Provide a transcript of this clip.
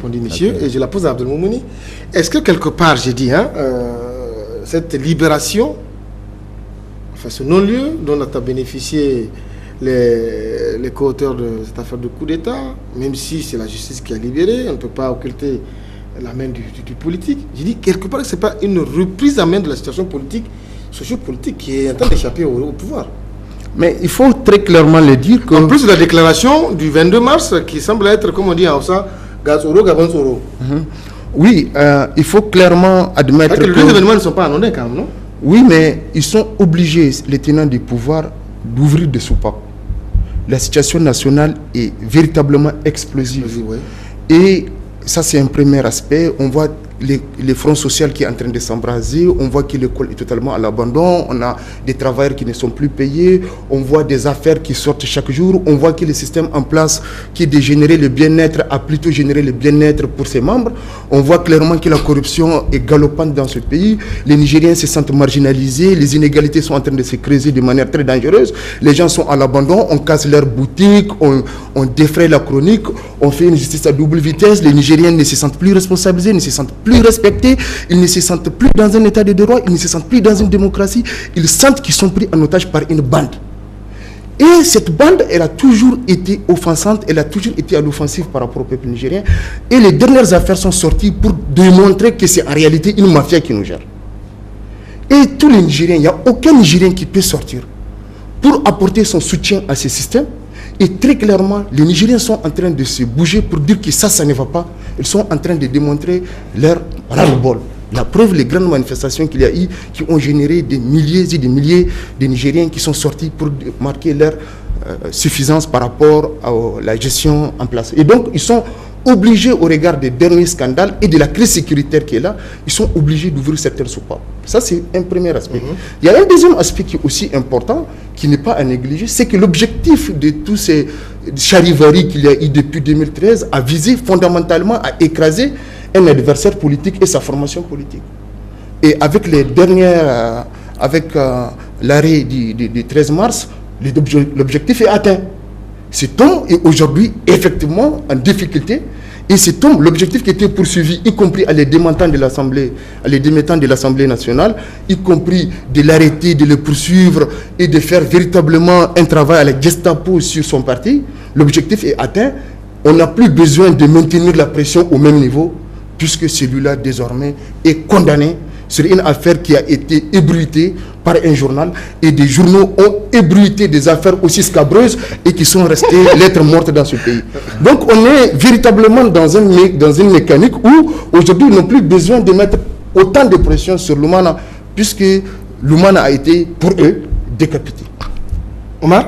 répondu, monsieur, et je la pose à Abdelmoumouni. Est-ce que quelque part, j'ai dit, cette libération, enfin ce non-lieu dont ont bénéficié les co-auteurs de cette affaire de coup d'État, même si c'est la justice qui a libéré, on ne peut pas occulter la main du politique. J'ai dit, quelque part, ce n'est pas une reprise en main de la situation politique, socio-politique qui est en train d'échapper au pouvoir. Mais il faut très clairement le dire que... En plus de la déclaration du 22 mars, qui semble être, comme on dit en Hausa, Gazoro, Gabansoro. Oui, il faut clairement admettre que... Les deux événements ne sont pas anodins quand même, non? Oui, mais ils sont obligés, les tenants du pouvoir, d'ouvrir des soupapes. La situation nationale est véritablement explosive. Oui. Et ça, c'est un premier aspect. On voit les fronts sociaux qui sont en train de s'embraser. On voit que l'école est totalement à l'abandon. On a des travailleurs qui ne sont plus payés. On voit des affaires qui sortent chaque jour. On voit que le système en place qui est de générer le bien-être a plutôt généré le bien-être pour ses membres. On voit clairement que la corruption est galopante dans ce pays. Les Nigériens se sentent marginalisés. Les inégalités sont en train de se creuser de manière très dangereuse. Les gens sont à l'abandon. On casse leurs boutiques. On défraie la chronique. On fait une justice à double vitesse. Les Nigériens ne se sentent plus responsabilisés, ne se sentent plus respectés, ils ne se sentent plus dans un état de droit, ils ne se sentent plus dans une démocratie, ils sentent qu'ils sont pris en otage par une bande. Et cette bande, elle a toujours été offensante, elle a toujours été à l'offensive par rapport au peuple nigérien. Et les dernières affaires sont sorties pour démontrer que c'est en réalité une mafia qui nous gère. Et tous les Nigériens, il n'y a aucun Nigérien qui peut sortir pour apporter son soutien à ce système. Et très clairement, les Nigériens sont en train de se bouger pour dire que ça ne va pas. Ils sont en train de démontrer leur ras-le-bol. La preuve, les grandes manifestations qu'il y a eu, qui ont généré des milliers et des milliers de Nigériens qui sont sortis pour marquer leur suffisance par rapport à la gestion en place. Et donc, ils sont obligés, au regard des derniers scandales et de la crise sécuritaire qui est là, ils sont obligés d'ouvrir certaines soupapes. Ça, c'est un premier aspect. Il y a un deuxième aspect qui est aussi important, qui n'est pas à négliger, c'est que l'objectif de tous ces charivaris qu'il y a eu depuis 2013 a visé fondamentalement à écraser un adversaire politique et sa formation politique. Et avec les dernières, avec l'arrêt du 13 mars, l'objectif est atteint. Cet homme est aujourd'hui effectivement en difficulté. Et cet homme, l'objectif qui était poursuivi, y compris à les démentants de l'Assemblée nationale, y compris de l'arrêter, de le poursuivre et de faire véritablement un travail à la Gestapo sur son parti, l'objectif est atteint. On n'a plus besoin de maintenir la pression au même niveau, puisque celui-là, désormais, est condamné sur une affaire qui a été ébruitée par un journal, et des journaux ont ébruité des affaires aussi scabreuses et qui sont restées lettres mortes dans ce pays. Donc on est véritablement dans une mécanique où aujourd'hui ils n'ont plus besoin de mettre autant de pression sur Lumana, puisque Lumana a été pour eux décapité. Omar ?